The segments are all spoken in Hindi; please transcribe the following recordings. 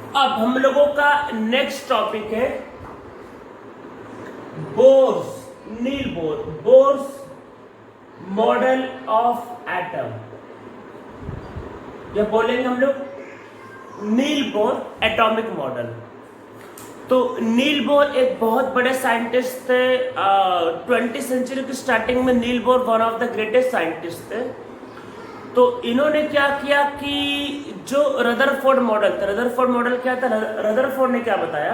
अब हम लोगों का नेक्स्ट टॉपिक है Bohr's, Niels Bohr, Bohr's model of atom. या बोलेंगे हम लोग नील बोर एटॉमिक मॉडल। तो नील बोर एक बहुत बड़े साइंटिस्ट थे। 20वीं सेंचुरी की स्टार्टिंग में Niels Bohr one of the greatest scientist थे। तो इन्होंने क्या किया कि जो रदरफोर्ड मॉडल था, रदरफोर्ड मॉडल क्या था, रदरफोर्ड ने क्या बताया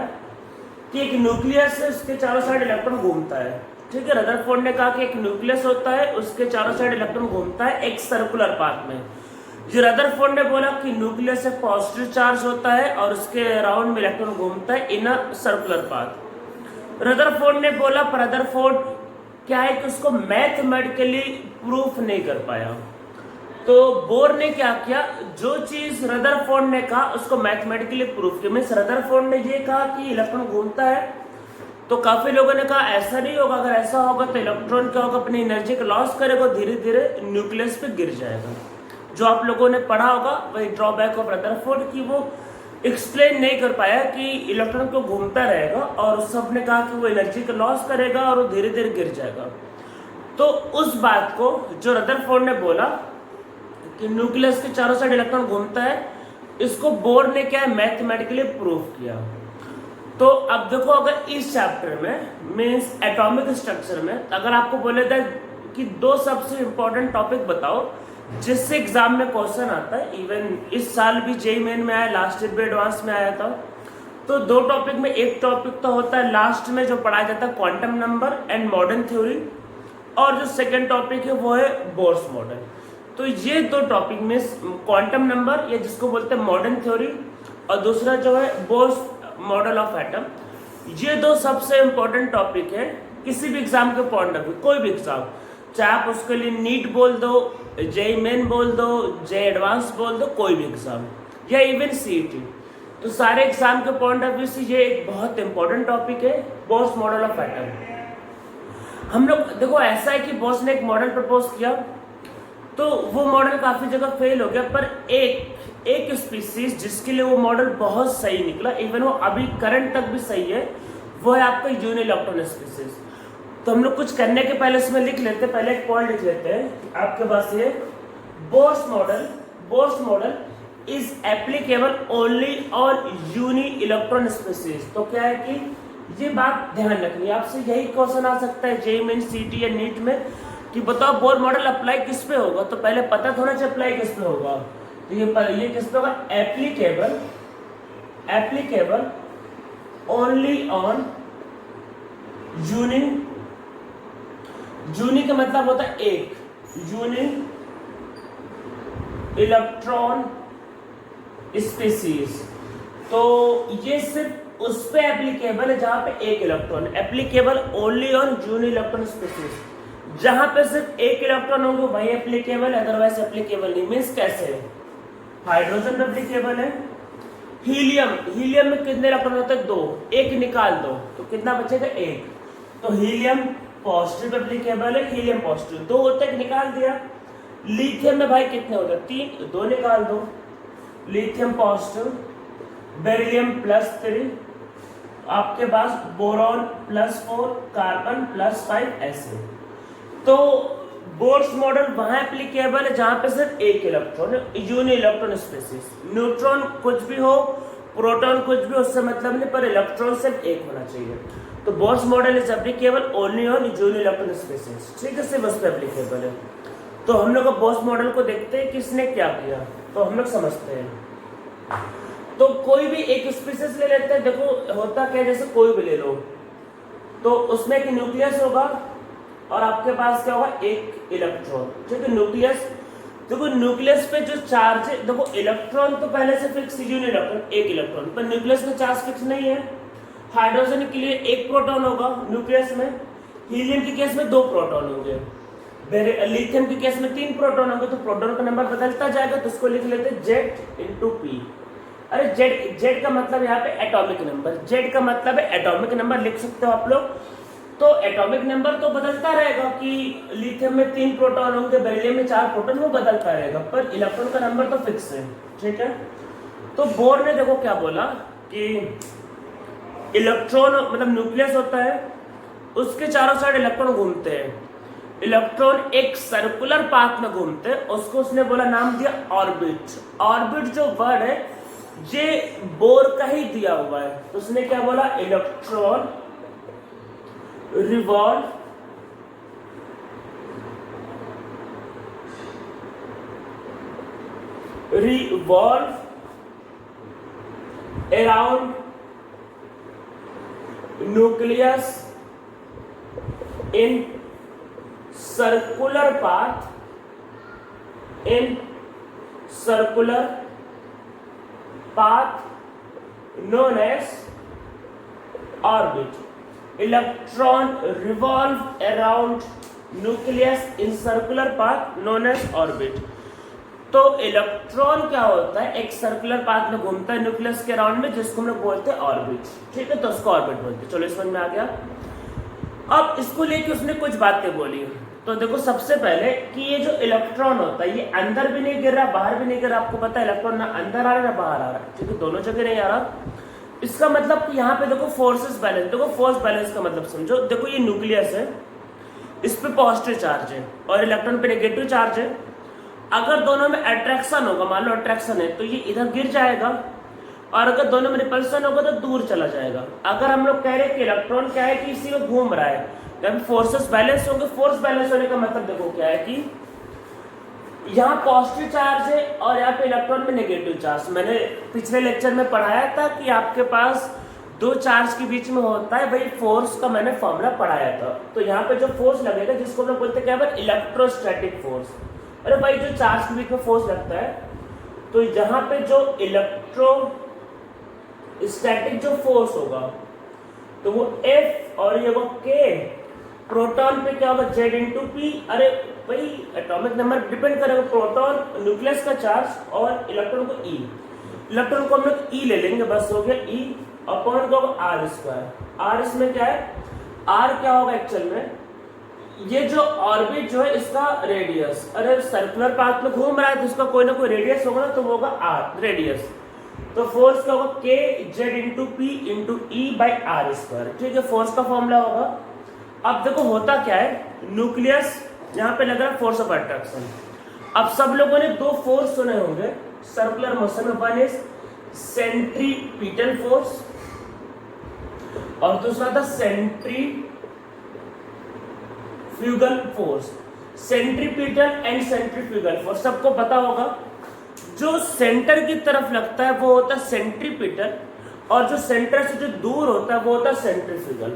कि एक न्यूक्लियस है, उसके चारों साइड इलेक्ट्रॉन घूमता है। ठीक है, रदरफोर्ड ने कहा कि एक न्यूक्लियस होता है, उसके चारों साइड इलेक्ट्रॉन घूमता है एक सर्कुलर पाथ में। जो रदरफोर्ड ने बोला कि न्यूक्लियस एक पॉजिटिव चार्ज होता है और उसके अराउंड में इलेक्ट्रॉन घूमता है इन अ सर्कुलर पाथ। रदरफोर्ड ने बोला, पर रदरफोर्ड क्या है कि उसको मैथमेटिकली प्रूफ नहीं कर पाया। तो बोर ने क्या किया, जो चीज रदरफोर्ड ने कहा उसको मैथमेटिकली प्रूफ किया। मीन्स रदरफोर्ड ने ये कहा कि इलेक्ट्रॉन घूमता है, तो काफी लोगों ने कहा ऐसा नहीं होगा, अगर ऐसा होगा तो इलेक्ट्रॉन क्या होगा, अपनी एनर्जी का लॉस करेगा, धीरे धीरे न्यूक्लियस पे गिर जाएगा। जो आप लोगों ने पढ़ा होगा वही ड्रॉबैक ऑफ रदरफोर्ड की वो एक्सप्लेन नहीं कर पाया कि इलेक्ट्रॉन क्यों घूमता रहेगा, और सबने कहा कि वो एनर्जी का लॉस करेगा और वो धीरे धीरे गिर जाएगा। तो उस बात को जो रदरफोर्ड ने बोला कि न्यूक्लियस के चारों साइड इलेक्ट्रॉन घूमता है, इसको बोर ने क्या है मैथमेटिकली प्रूव किया। तो अब देखो, अगर इस चैप्टर में मींस एटॉमिक स्ट्रक्चर में अगर आपको बोले था कि दो सबसे इंपॉर्टेंट टॉपिक बताओ जिससे एग्जाम में क्वेश्चन आता है, इवन इस साल भी जेईई मेन में आया, लास्ट ईयर भी एडवांस में आया था, तो दो टॉपिक में एक टॉपिक तो होता है लास्ट में जो पढ़ाया जाता है quantum number and modern theory, और जो सेकेंड टॉपिक है वो है बोर्स मॉडल। तो ये दो टॉपिक में क्वांटम नंबर या जिसको बोलते हैं मॉडर्न थ्योरी, और दूसरा जो है बोर्स मॉडल ऑफ एटम, ये दो सबसे इंपॉर्टेंट टॉपिक है किसी भी एग्जाम के पॉइंट ऑफ व्यू। कोई भी एग्जाम, चाहे आप उसके लिए नीट बोल दो, जेईई मेन बोल दो, जेईई एडवांस बोल दो, कोई भी एग्जाम, या इवन सीईटी, तो सारे एग्जाम के पॉइंट ऑफ व्यू से ये एक बहुत इंपॉर्टेंट टॉपिक है बोर्स मॉडल ऑफ एटम। हम लोग देखो, ऐसा है कि बोर्स ने एक मॉडल प्रपोज किया, तो वो मॉडल काफी जगह फेल हो गया, पर एक स्पीसीज जिसके लिए वो मॉडल बहुत सही निकला, इवन वो अभी करंट तक भी सही है, वो है आपका यूनिलैक्टोन स्पीसीज। तो हम लोग कुछ करने के पहले इसमें लिख लेते हैं, पहले एक पॉइंट लिख लेते हैं आपके पास, ये Bohr's model is applicable only on uni electron species. तो क्या है कि ये बात ध्यान रखनी है, आपसे यही क्वेश्चन आ सकता है जेईई मेन, सीईटी या नीट में कि बताओ बोर मॉडल अप्लाई किस पे होगा, तो पहले पता थोड़ा चाहिए अप्लाई किस पे होगा। तो ये किस पे होगा, एप्लीकेबल ओनली ऑन यूनि का मतलब होता है एक, यूनि इलेक्ट्रॉन स्पीसीज। तो ये सिर्फ उस पे एप्लीकेबल है जहां पे एक electron, applicable only on uni electron species. जहां पे सिर्फ एक इलेक्ट्रॉन होंगे वही एप्लीकेबल, अदरवाइज एप्लीकेबल नहीं। मीन्स कैसे है, हाइड्रोजन एप्लीकेबल है, हीलियम में कितने इलेक्ट्रॉन होते हैं, दो, एक निकाल दो तो कितना बचेगा, एक। तो हीलियम पॉजिटिव एप्लीकेबल है, हीलियम पॉजिटिव, दो होते हैं निकाल दिया। लिथियम में भाई कितने होते हैं, तीन, दो निकाल दो, लिथियम पॉजिटिव, बेरिलियम +3, आपके पास बोरॉन +4, कार्बन +5, ऐसे। तो बोर्स मॉडल वहां एप्लीकेबल है जहां पे सिर्फ एक इलेक्ट्रॉन है, यूनि इलेक्ट्रॉन स्पीसीज। न्यूट्रॉन कुछ भी हो, प्रोटॉन कुछ भी, उससे मतलब नहीं, पर इलेक्ट्रॉन सिर्फ एक होना चाहिए। तो Bohr's model is applicable only on uni electron species, ठीक है, सिर्फ उस पर एप्लीकेबल है। तो हम लोग बोर्स मॉडल को देखते हैं किसने क्या किया, तो हम लोग समझते हैं। तो कोई भी एक स्पीसीज ले लेते हैं, देखो होता क्या, जैसे कोई भी ले लो, तो उसमें एक न्यूक्लियस होगा और आपके पास क्या होगा, एक इलेक्ट्रॉन, ठीक है। न्यूक्लियस, देखो न्यूक्लियस पे जो चार्ज है, देखो इलेक्ट्रॉन तो पहले से फिक्स, यूनि इलेक्ट्रॉन एक इलेक्ट्रॉन, पर न्यूक्लियस में चार्ज फिक्स नहीं है। हाइड्रोजन के लिए एक प्रोटॉन होगा न्यूक्लियस में, हीलियम के केस में दो प्रोटॉन होंगे, लिथियम के केस में 3 प्रोटॉन होंगे, तो प्रोटॉन का नंबर बदलता जाएगा, तो उसको लिख लेते हैं Z/P। अरे जेड का मतलब यहाँ पे एटॉमिक नंबर, जेड का मतलब है एटॉमिक नंबर, लिख सकते हो आप लोग। तो एटॉमिक नंबर तो बदलता रहेगा कि लिथियम में 3 प्रोटॉन होंगे, बेरिलियम में 4 प्रोटॉन, वो बदलता रहेगा, पर इलेक्ट्रॉन का नंबर तो फिक्स है, ठीक है। तो बोर ने देखो क्या बोला कि इलेक्ट्रॉन मतलब न्यूक्लियस होता है, उसके चारों साइड इलेक्ट्रॉन घूमते हैं, इलेक्ट्रॉन एक सर्कुलर पाथ में घूमते हैं, उसको उसने बोला नाम दिया ऑर्बिट। ऑर्बिट जो वर्ड है ये बोर का ही दिया हुआ है, तो उसने क्या बोला electron revolve around nucleus in circular path known as orbit. Electron revolve around nucleus in circular path known as orbit. तो इलेक्ट्रॉन क्या होता है, एक सर्कुलर पाथ में घूमता है न्यूक्लियस के अराउंड में, जिसको हम लोग बोलते हैं ऑर्बिट। ठीक है, तो उसको ऑर्बिट बोलते हैं। चलो समझ में आ गया। अब इसको लेके उसने कुछ बातें बोली। तो देखो सबसे पहले कि ये जो इलेक्ट्रॉन होता है ये अंदर भी नहीं गिर रहा, बाहर भी नहीं गिर रहा। आपको पता है इलेक्ट्रॉन ना अंदर आ रहा है ना बाहर आ रहा है, ठीक है, दोनों जगह नहीं आ रहा। इसका मतलब कि यहाँ पे देखो फोर्सेस बैलेंस। देखो फोर्स बैलेंस का मतलब समझो। देखो ये न्यूक्लियस है, इस पे पॉजिटिव चार्ज है और इलेक्ट्रॉन पे नेगेटिव चार्ज है। अगर दोनों में अट्रैक्शन होगा, मान लो अट्रैक्शन है, तो ये इधर गिर जाएगा, और अगर दोनों में रिपल्सन होगा तो दूर चला जाएगा। अगर हम लोग कह रहे हैं कि इलेक्ट्रॉन क्या है कि इसी में घूम रहा है, जब फोर्सेस बैलेंस होंगे। फोर्स बैलेंस होने का मतलब देखो क्या है कि यहाँ पॉजिटिव चार्ज है और यहाँ पे इलेक्ट्रॉन में नेगेटिव चार्ज। मैंने पिछले लेक्चर में पढ़ाया था कि आपके पास दो चार्ज के बीच में होता है, वही फोर्स का मैंने फॉर्मूला पढ़ाया था। तो यहाँ पे जो फोर्स लगेगा जिसको हम लोग बोलते हैं क्या, इलेक्ट्रोस्टैटिक फोर्स। अरे भाई जो चार्ज के बीच में फोर्स लगता है, तो यहाँ पे जो इलेक्ट्रोस्टैटिक जो फोर्स होगा तो वो F और ये वो K। प्रोटॉन पे क्या होगा Z/P। अरे भाई एटॉमिक नंबर डिपेंड करेगा, प्रोटॉन न्यूक्लियस का चार्ज और इलेक्ट्रॉन को E। इलेक्ट्रॉन को हम लोग E ले लेंगे, बस हो गया E अपॉन का R²। R इसमें क्या है, R क्या होगा एक्चुअल में, ये जो ऑर्बिट जो है इसका रेडियस। अरे सर्कुलर पाथ में घूम रहा है तो इसका कोई ना कोई रेडियस होगा ना, तो वो होगा R रेडियस। तो फोर्स का होगा K Z/P E/R²। ठीक है, फोर्स का फॉर्मूला होगा। अब देखो होता क्या है, न्यूक्लियस यहाँ पे लग रहा है फोर्स ऑफ अट्रैक्शन। अब सब लोगों ने दो फोर्स सुने होंगे सर्कुलर मोशन में, वन इज सेंट्रीपिटल फोर्स और दूसरा था centrifugal force. Centripetal and centrifugal force सबको पता होगा। जो सेंटर की तरफ लगता है वो होता है सेंट्रीपिटल, और जो सेंटर से जो दूर होता है वो होता है सेंट्रीफ्यूगल।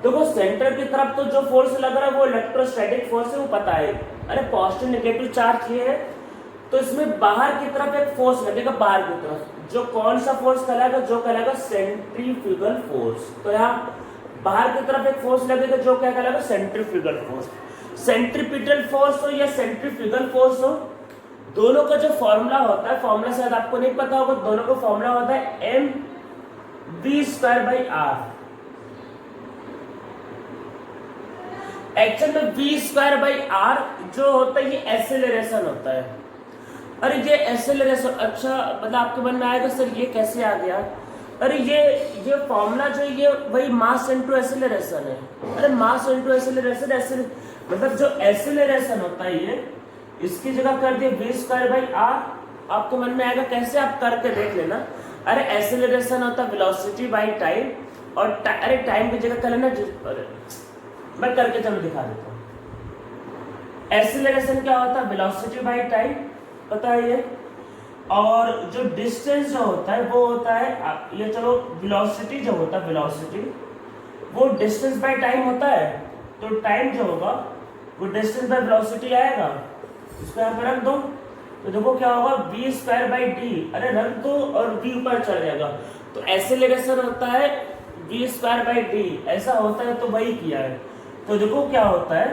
देखो सेंटर की तरफ तो जो फोर्स लग रहा है वो इलेक्ट्रोस्टैटिक फोर्स है, वो पता है। अरे पॉजिटिव नेगेटिव चार्ज ये है, तो इसमें बाहर की तरफ एक फोर्स लगेगा, बाहर की तरफ जो कौन सा फोर्स कहलाएगा, जो कहलाएगा सेंट्रीफ्यूगल फोर्स। तो यहाँ बाहर की तरफ एक फोर्स लगेगा जो क्या कहलाएगा, सेंट्रीफ्यूगल फोर्स। सेंट्रीपिटल फोर्स हो या सेंट्रीफ्यूगल फोर्स हो, दोनों का जो फॉर्मूला होता है, फॉर्मूला शायद आपको नहीं पता होगा, दोनों का फॉर्मूला होता है mv²/r। एक्चुअल में v²/r जो होता है ये एक्सेलरेशन होता है। अरे ये एक्सेलरेशन, अच्छा मतलब आपके मन में आएगा सर ये कैसे आ गया। अरे ये फॉर्मूला जो ये वही मास इनटू एक्सेलरेशन है। अरे मास इनटू एक्सेलरेशन, मतलब जो एक्सेलरेशन होता है ये इसकी जगह कर दिया v²/r। आपको मन में आएगा कैसे, आप करके देख लेना। अरे एक्सेलरेशन होता है वेलोसिटी बाई टाइम, और अरे टाइम की जगह कर लेना, मैं करके चलो दिखा देता हूँ। एक्सेलरेशन क्या होता है, वेलोसिटी बाई टाइम, पता है ये। और जो डिस्टेंस जो होता है वो होता है ये, चलो वेलोसिटी जो होता है, वेलोसिटी वो डिस्टेंस बाय टाइम होता है। तो टाइम जो होगा वो डिस्टेंस बाय वेलोसिटी आएगा, इसको यहाँ पे रख दो। तो देखो क्या होगा, v²/d। अरे रख दो और v ऊपर चढ़ जाएगा। तो एक्सेलरेशन होता है v²/d, ऐसा होता है, तो वही किया है। तो देखो क्या होता है,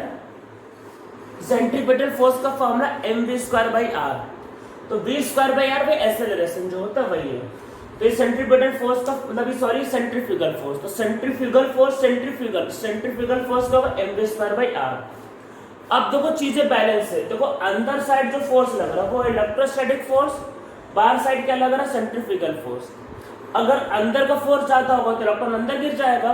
सेंट्रीपिटल फोर्स का फॉर्मूला mv²/r। तो v²/r में एक्सेलरेशन जो होता है वही है। तो ये सेंट्रीपिटल फोर्स का मतलब सॉरी सेंट्रीफ्यूगल फोर्स। तो सेंट्रीफ्यूगल फोर्स सेंट्रीफ्यूगल फोर्स का होगा mv²/r। अब देखो चीजें बैलेंस है। देखो अंदर साइड जो फोर्स लग रहा है वो इलेक्ट्रोस्टैटिक फोर्स, बाहर साइड क्या लग रहा है, सेंट्रीफ्यूगल फोर्स। अगर अंदर का फोर्स ज्यादा होगा तो इलेक्ट्रॉन अंदर गिर जाएगा,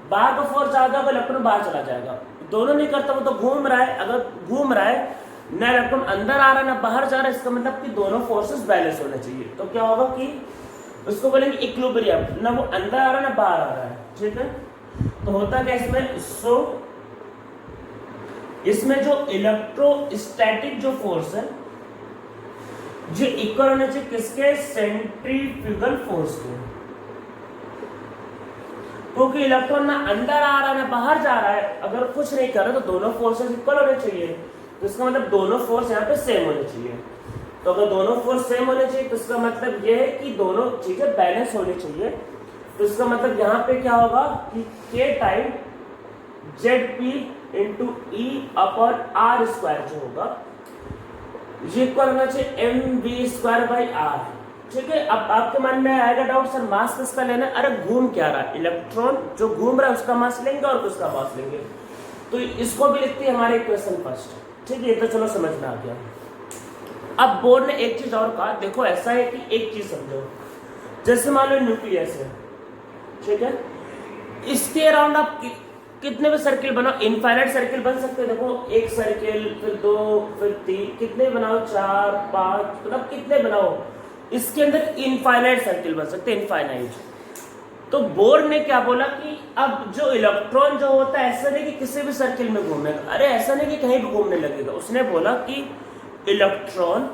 बाहर का फोर्स ज्यादा होगा इलेक्ट्रॉन बाहर चला जाएगा। दोनों नहीं करता, वो तो घूम रहा है। अगर घूम रहा है, ना इलेक्ट्रॉन अंदर आ रहा है ना बाहर जा रहा है, इसका मतलब कि दोनों फोर्सेस बैलेंस होने चाहिए। तो क्या होगा कि उसको बोलेंगे इक्विलिब्रियम, ना वो अंदर आ रहा है ना बाहर आ रहा है, ठीक है। तो होता क्या इसमें, सो इसमें जो इलेक्ट्रोस्टैटिक जो फोर्स है जो इक्वल होना चाहिए किसके, सेंट्रीफ्यूगल फोर्स के। क्योंकि इलेक्ट्रॉन ना अंदर आ रहा है ना बाहर जा रहा है, अगर कुछ नहीं कर रहा तो दोनों फोर्सेस इक्वल होने चाहिए। तो इसका मतलब दोनों फोर्स यहाँ पे सेम होने चाहिए। तो अगर दोनों फोर्स सेम होने चाहिए तो इसका मतलब ये है कि दोनों चीजें बैलेंस होनी चाहिए। तो इसका मतलब यहाँ पे क्या होगा कि k time Z P into e upon r square जो होगा ये इक्वल होना चाहिए M V square by r, ठीक है। अब आपके मन में आएगा डाउट, सर मास किसका लेना है? अरे घूम क्या रहा है, इलेक्ट्रॉन जो घूम रहा है उसका मास लेंगे और किसका मास लेंगे। तो इसको भी लिखते हैं हमारे इक्वेशन फर्स्ट, ठीक है। ये तो चलो समझ में आ गया। अब बोर्ड ने एक चीज और कहा, देखो ऐसा है कि एक चीज समझो, जैसे मान लो न्यूक्लियस है, ठीक है। इसके अराउंड आप कितने भी सर्किल बनाओ, इनफाइनाइट सर्किल बन सकते हैं। देखो एक सर्किल, फिर दो, फिर तीन, कितने बनाओ, 4 5, मतलब कितने बनाओ, इसके अंदर इनफाइनाइट सर्किल बन सकते हैं, इनफाइनाइट। तो बोर्ड ने क्या बोला कि अब जो इलेक्ट्रॉन जो होता है ऐसा नहीं कि किसी भी सर्किल में घूमेगा, अरे ऐसा नहीं कि कहीं भी घूमने लगेगा। उसने बोला कि इलेक्ट्रॉन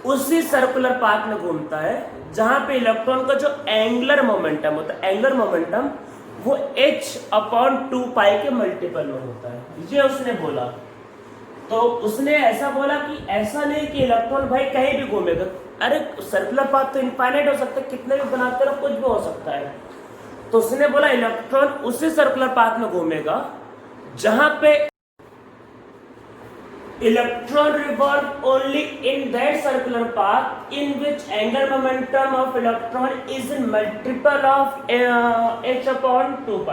उसी सर्कुलर पाथ में घूमता है जहां पे इलेक्ट्रॉन का जो एंगुलर मोमेंटम होता है, एंगुलर मोमेंटम वो h/2π के मल्टीपल में होता है, ये उसने बोला। तो उसने ऐसा बोला कि ऐसा नहीं कि इलेक्ट्रॉन भाई कहीं भी घूमेगा, अरे सर्कुलर पाथ तो इनफाइनाइट हो सकता है, कितने भी बनाते रहो कुछ भी हो सकता है। तो उसने बोला इलेक्ट्रॉन उसी सर्कुलर पाथ में घूमेगा जहां पे electron revolve only in that circular path in which angular momentum of electron is in multiple of h/2π,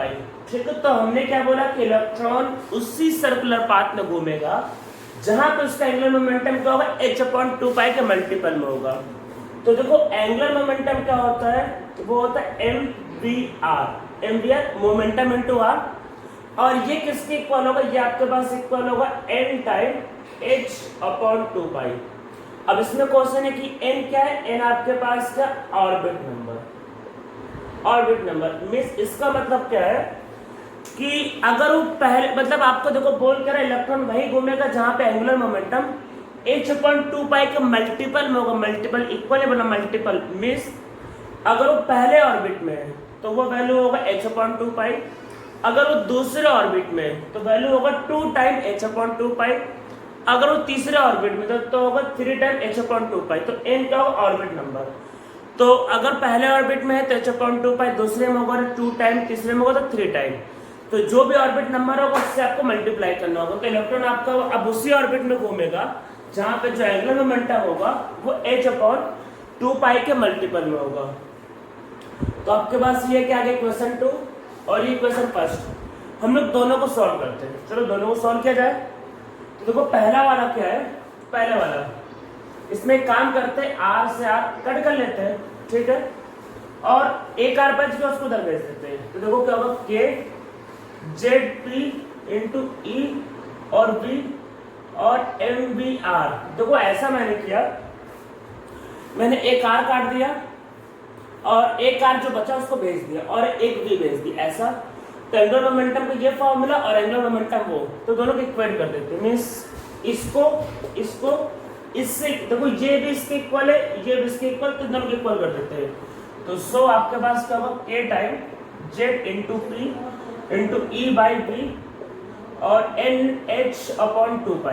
ठीक है। तो हमने क्या बोला कि इलेक्ट्रॉन उसी सर्कुलर पाथ में घूमेगा जहां पे उसका एंगुलर मोमेंटम क्या होगा, h/2π के मल्टीपल में होगा। तो देखो एंगुलर मोमेंटम क्या होता है, वो होता है mvr मोमेंटम इनटू r, और ये किसके इक्वल होगा, ये आपके पास इक्वल होगा n टाइम h/2π। अब इसमें क्वेश्चन है कि n क्या है, n आपके पास क्या, orbit number. Orbit number means इसका मतलब क्या है कि अगर वो पहले, मतलब आपको देखो बोल कर इलेक्ट्रॉन वही घूमेगा जहां पे एंगुलर मोमेंटम h/2π के मल्टीपल में होगा, मल्टीपल इक्वल है बना मल्टीपल मींस अगर वो पहले ऑर्बिट में है तो वो वैल्यू होगा h/2π, अगर वो दूसरे ऑर्बिट में तो वैल्यू होगा 2 टाइम h/2π, अगर वो तीसरे ऑर्बिट में तो होगा 3 टाइम h/2π। तो n क्या होगा, ऑर्बिट नंबर। तो अगर पहले ऑर्बिट में है तो h/2π, दूसरे में होगा 2 टाइम, तीसरे में होगा तो 3 टाइम। तो जो भी ऑर्बिट नंबर होगा उससे आपको मल्टीप्लाई करना होगा। तो इलेक्ट्रॉन आपका अब उसी ऑर्बिट में घूमेगा जहां पे जो एंगुलर मोमेंटम होगा वो h/2π के मल्टीपल में होगा। तो आपके पास ये क्या आ गया, क्वेश्चन 2 और ये क्वेश्चन फर्स्ट। हम लोग दोनों को सॉल्व करते हैं, चलो दोनों को सॉल्व किया जाए। तो देखो पहला वाला क्या है, पहला वाला इसमें एक काम करते हैं, r से r कट कर लेते हैं, ठीक है, और एक r बच गया उसको उधर भेज देते हैं। तो देखो क्या होगा, k ZP इंटू E और V और MVR। देखो ऐसा मैंने किया, मैंने एक r काट दिया और एक r जो बचा उसको भेज दिया और एक v भेज दी, ऐसा। तो एंगुलर मोमेंटम का ये फॉर्मूला और एंगुलर मोमेंटम वो, तो दोनों को इक्वेट कर देते हैं। मींस इसको इससे, देखो ये भी इसके इक्वल है, ये भी इसके इक्वल, तो दोनों को इक्वल कर देते हैं। तो सो आपके पास क्या होगा, k time z into P into e by B और NH/2π।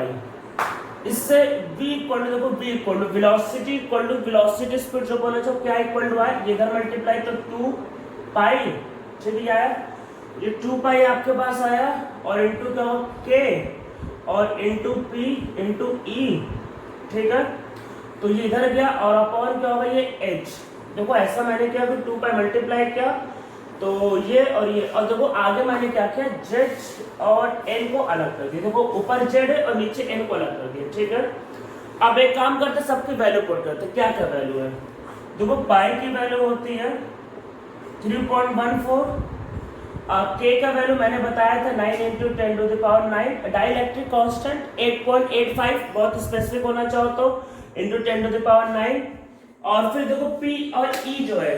इससे v इक्वल टू, देखो v equal to velocity equal to velocity speed जो बोले जो क्या इक्वल टू है, ये इधर मल्टीप्लाई तो 2π, ठीक है आया, ये 2π आपके पास आया और इंटू क्या हो k और इंटू p इंटू e, ठीक है। तो ये इधर गया और अपॉन क्या होगा, ये h। देखो ऐसा मैंने किया कि 2π मल्टीप्लाई किया तो ये, और देखो आगे मैंने क्या किया, z और n को अलग कर दिया। देखो ऊपर z है और नीचे n को अलग कर दिया, ठीक है। अब एक काम करते सबकी वैल्यू पुट करते, क्या क्या वैल्यू है। देखो पाई की वैल्यू होती है 3.14, के का वैल्यू मैंने बताया था 9 इंटू 10⁹, डाइलेक्ट्रिक कांस्टेंट 8.85, बहुत स्पेसिफिक होना चाहो तो इंटू 10⁹, और फिर देखो पी और ई जो है,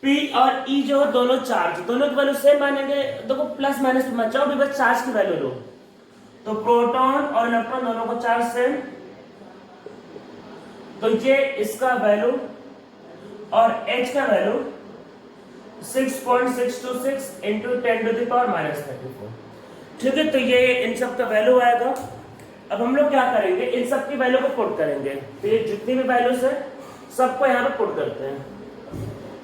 पी और ई जो है दोनों चार्ज, दोनों की वैल्यू सेम मानेंगे। देखो प्लस माइनस मत जाओ, बस चार्ज की वैल्यू लो। तो प्रोटॉन और इलेक्ट्रॉन दोनों को चार्ज सेम, तो ये इसका वैल्यू और H का वैल्यू 6.626 इंटू 10⁻34। ठीक है, तो ये इन सब का वैल्यू आएगा। अब हम लोग क्या करेंगे, इन सब की वैल्यू को पुट करेंगे। तो ये जितनी भी वैल्यूज है सबको यहाँ पे पुट करते हैं,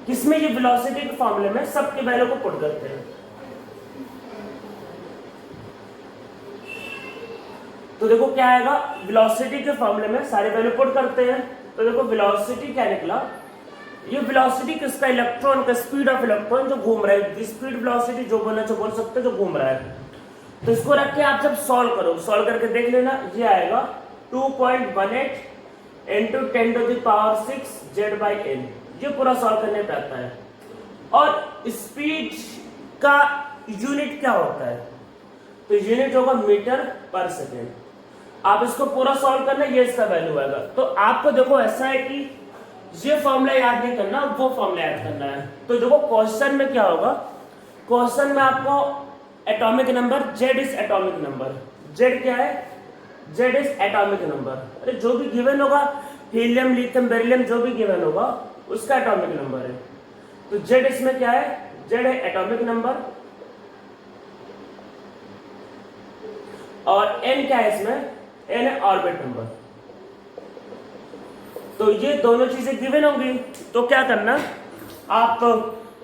किसमें, ये वेलोसिटी के फॉर्मूले में सबकी वैल्यू को पुट करते हैं। तो देखो क्या आएगा, वेलोसिटी के फॉर्मूले में सारी वैल्यू पुट करते हैं। तो देखो वेलोसिटी क्या निकला, ये वेलोसिटी किसका, इलेक्ट्रॉन का, स्पीड ऑफ इलेक्ट्रॉन जो घूम रहा है, स्पीड वेलोसिटी जो बोलना जो बोल सकते जो घूम रहा है। तो इसको रख के आप जब सॉल्व करो, सॉल्व करके देख लेना, ये आएगा 2.18 इंटू 10⁻6 Z/N। ये पूरा सॉल्व करने पे आता है। और स्पीड का यूनिट क्या होता है, तो यूनिट होगा मीटर पर सेकेंड। आप इसको पूरा सॉल्व करना, ये इसका वैल्यू आएगा। तो आपको देखो ऐसा है कि ये फॉर्मूला याद नहीं करना, वो फॉर्मूला याद करना है। तो देखो क्वेश्चन में क्या होगा, क्वेश्चन में आपको atomic number, Z is atomic number, Z क्या है, Z इज एटॉमिक नंबर। अरे जो भी गिवन होगा, हीलियम, लिथियम, बेरिलियम जो भी गिवन होगा उसका एटॉमिक नंबर है। तो Z इसमें क्या है, Z है एटॉमिक नंबर, और N क्या है इसमें, N है ऑर्बिट नंबर। तो ये दोनों चीजें गिवन होंगी, तो क्या करना, आप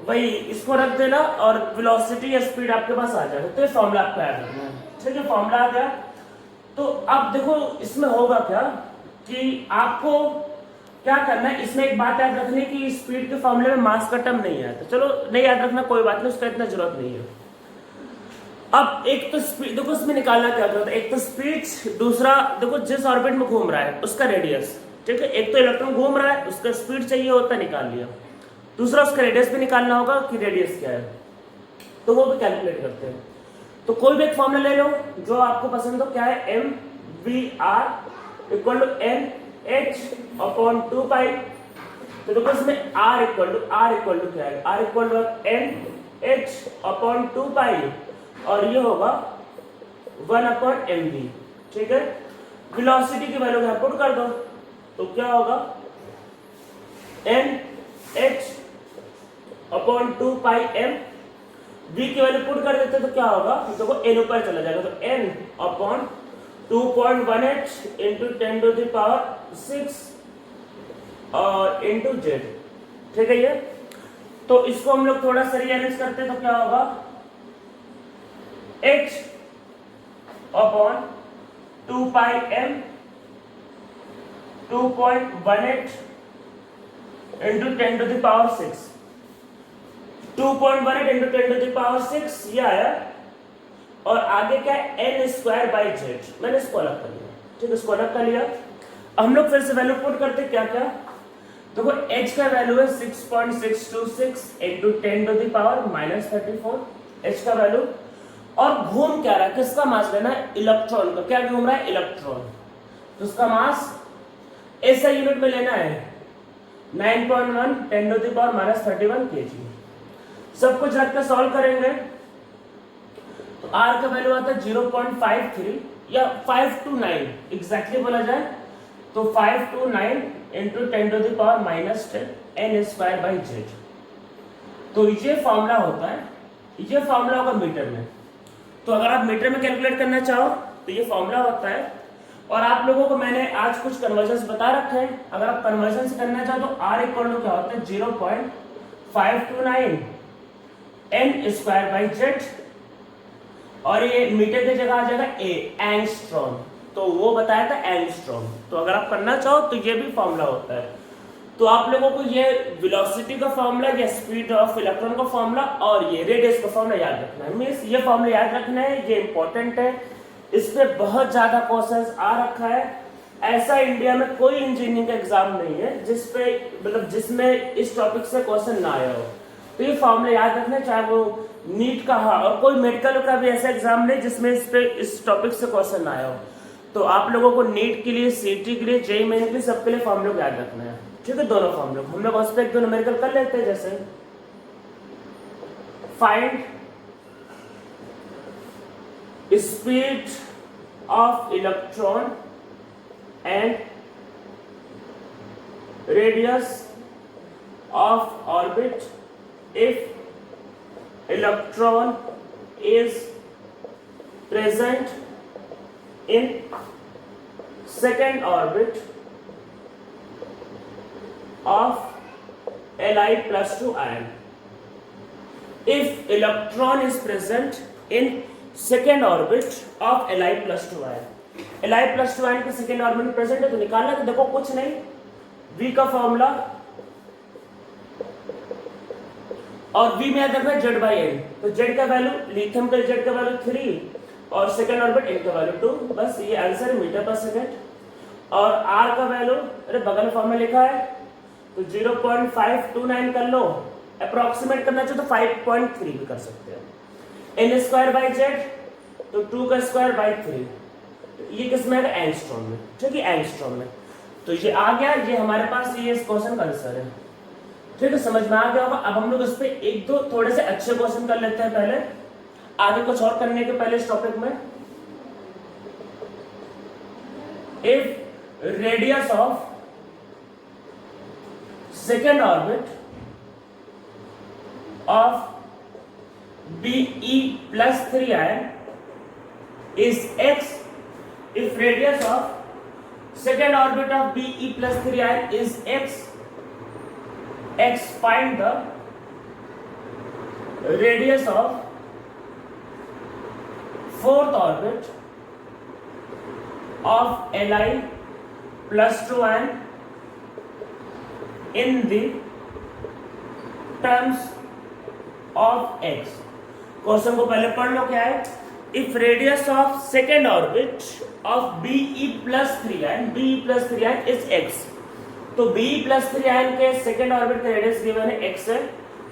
वही इसको रख देना और वेलोसिटी या स्पीड आपके पास आ जाएगा। तो ये फॉर्मूला आपको याद रखना है। ठीक है, फॉर्मूला आ गया। तो अब देखो इसमें होगा क्या कि आपको क्या करना है, इसमें एक बात याद रखनी कि स्पीड के फॉर्मूले में मास का टर्म नहीं है। तो चलो नहीं याद रखना, कोई बात नहीं, उसका इतना जरूरत नहीं है। अब एक तो स्पीड, देखो इसमें निकालना क्या होता है, एक तो स्पीड, दूसरा देखो जिस ऑर्बिट में घूम रहा है उसका रेडियस। ठीक है, एक तो इलेक्ट्रॉन घूम रहा है, उसका स्पीड चाहिए होता है, निकाल लिया। दूसरा उसका रेडियस भी निकालना होगा कि रेडियस क्या है, तो वो भी कैलकुलेट करते हैं। तो कोई भी एक फॉर्मूला ले लो जो आपको पसंद हो, क्या है, mvr इक्वल टू nh/2π। तो देखो इसमें r इक्वल टू क्या है, r इक्वल टू nh/2π, और ये होगा 1/mv। ठीक है, वेलोसिटी की वैल्यू यहाँ पुट कर दो, तो क्या होगा, nh/2πm। v की वैल्यू पुट कर देते तो क्या होगा, देखो n ऊपर चला जाएगा, तो n/2.18 इंटू 10⁻6 और इंटू z। ठीक है, ये तो इसको हम लोग थोड़ा सा रीअरेंज करते तो क्या होगा, h/2πm 2.18 इंटू 10⁻6, 2.18 इंटू 10⁻6 ये आया, और आगे क्या है, n²/z। मैंने इसको अलग कर लिया। ठीक है, इसको अलग कर लिया। हम लोग फिर से वैल्यू पुट करते, क्या क्या, देखो h का वैल्यू है 6.626 इंटू 10⁻34, h का वैल्यू। और घूम क्या रहा है, किसका मास लेना है, इलेक्ट्रॉन का। क्या घूम रहा है, इलेक्ट्रॉन, तो उसका मास ऐसा यूनिट में लेना है 9.1 10⁻31 kg। सब कुछ रख कर सॉल्व करेंगे तो r का वैल्यू आता है 0.53 या 529 एग्जैक्टली बोला जाए तो 529 इंटू 10⁻10 n²/z। तो ये फॉर्मूला होता है, ये फॉर्मूला होगा मीटर में। तो अगर आप मीटर में कैलकुलेट करना चाहो तो ये फॉर्मूला होता है। और आप लोगों को मैंने आज कुछ कन्वर्जन बता रखे हैं, अगर आप कन्वर्जन से करना चाहो तो r इक्वल टू क्या होता है 0.529 n²/z, और ये मीटर की जगह आ जाएगा एंगस्ट्रॉम, तो वो बताया था एंगस्ट्रॉम। तो अगर आप करना चाहो तो ये भी फॉर्मूला होता है। तो आप लोगों को ये वेलोसिटी का फॉर्मूला या स्पीड ऑफ इलेक्ट्रॉन का फॉर्मूला और ये रेडियस का फॉर्मूला याद रखना है। मींस ये फॉर्मूला याद रखना है, ये इंपॉर्टेंट है, इस पे बहुत ज्यादा क्वेश्चंस आ रखा है। ऐसा इंडिया में कोई इंजीनियरिंग का एग्जाम नहीं है जिसपे मतलब जिसमें इस टॉपिक से क्वेश्चन ना आया हो। तो ये फॉर्मूला याद रखना, चाहे वो नीट का हो और कोई मेडिकल का भी ऐसा एग्जाम नहीं जिसमें इस टॉपिक से क्वेश्चन ना आया हो। तो आप लोगों को नीट के लिए, सीटी के लिए, जेईई मेन के लिए, सबके लिए फॉर्मूला याद रखना है। ठीक है, दोनों फॉर्मूला हम लोग उस पर एक दो न्यूमेरिकल कर लेते हैं। जैसे find speed of electron and radius of orbit if electron is present in second orbit of Li plus 2 ion. If electron is present in second orbit of Li plus 2 ion, Li plus 2 ion के सेकेंड ऑर्बिट में प्रेजेंट है, तो निकालना है। तो देखो कुछ नहीं, V का फॉर्मूला और V में याद रखना Z बाई एन। तो Z का वैल्यू, लिथियम का Z का वैल्यू 3 और सेकेंड ऑर्बिट N का वैल्यू 2। बस ये आंसर है मीटर पर सेकेंड। और R का वैल्यू, अरे बगल में फॉर्मूला लिखा है तो 0.529 कर लो, अप्रोक्सीमेट करना चाहिए तो 5.3 भी कर सकते हैं। N स्क्वायर बाई Z तो 2 का स्क्वायर बाई 3, ये किसमें है? एंगस्ट्रॉम में। ठीक है, एंगस्ट्रॉम में। तो ये आ गया, ये हमारे पास ये इस क्वेश्चन का आंसर है। ठीक है, समझ में आ गया होगा। अब हम लोग इस पे एक दो थोड़े से अच्छे क्वेश्चन कर लेते हैं पहले, आगे कुछ और करने के पहले इस टॉपिक में। If radius of second orbit of Be plus 3 ion is x, if radius of second orbit of Be plus 3 ion is x, find the radius of fourth orbit of Li plus 2 ion in the terms of x। Question को पहले पढ़ लो, क्या है? If radius of second orbit of Be plus 3 ion is x, तो Be plus 3 ion के सेकेंड ऑर्बिट का रेडियस गिवन है x है।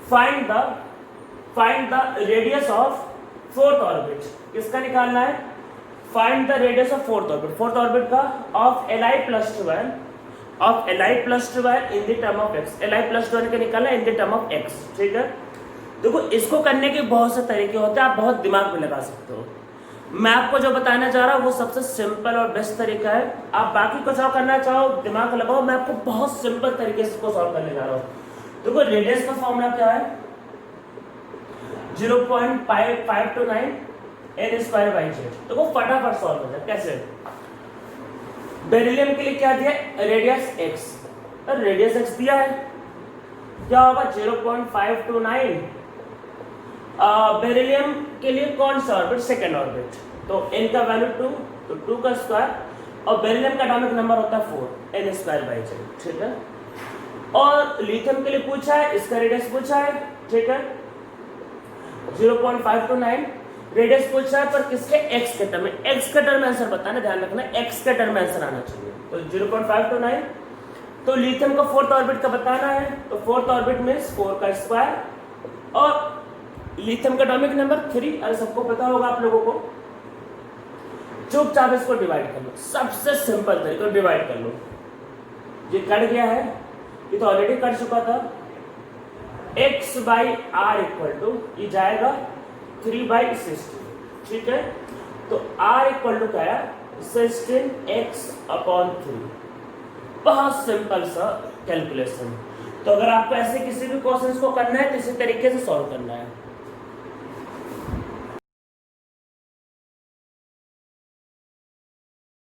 Find the radius of fourth orbit, किसका निकालना है? Find the radius of fourth orbit का of Li plus 2 ion in the term of x। Li plus 2 ion का निकालना है इन द टर्म ऑफ x। ठीक है, देखो इसको करने के बहुत से तरीके होते हैं, आप बहुत दिमाग में लगा सकते हो। मैं आपको जो बताने जा रहा हूँ वो सबसे सिंपल और बेस्ट तरीका है। आप बाकी कुछ और करना चाहो दिमाग लगाओ, मैं आपको बहुत सिंपल तरीके से इसको सॉल्व करने जा रहा हूँ। देखो रेडियस का फॉर्मूला क्या है? 0.529 n स्क्वायर बाई z। देखो फटाफट सॉल्व हो जाए। कैसे? बेरिलियम के लिए क्या दिया? रेडियस x, रेडियस x दिया है, क्या होगा? 0.529। बेरिलियम के लिए कौन सा ऑर्बिट? सेकेंड ऑर्बिट, तो n का वैल्यू 2, तो 2 का स्क्वायर, और बेरिलियम का एटॉमिक नंबर होता है 4, n स्क्वायर बाई z। ठीक है, और लिथियम के लिए पूछा है, इसका रेडियस पूछा है। ठीक है, 0.529 रेडियस पूछा है, पर किसके? x के टर्म में। x के टर्म में आंसर बताना, ध्यान रखना, x के टर्म में आंसर आना चाहिए। तो 0.529, तो लिथियम का फोर्थ ऑर्बिट का बताना है, तो फोर्थ ऑर्बिट में 4 का स्क्वायर, और लिथियम का एटॉमिक नंबर 3। अरे सबको पता होगा आप लोगों को। चुपचाप इसको डिवाइड कर लो, सबसे सिंपल तरीका, डिवाइड कर लो। ये कट गया है, ये तो ऑलरेडी कट चुका था। x by r equal to, ये जाएगा 3/16। ठीक है, तो r इक्वल टू क्या है? 16x/3। बहुत सिंपल सा कैलकुलेशन। तो अगर आपको ऐसे किसी भी क्वेश्चन को करना है तो इसी तरीके से सॉल्व करना है।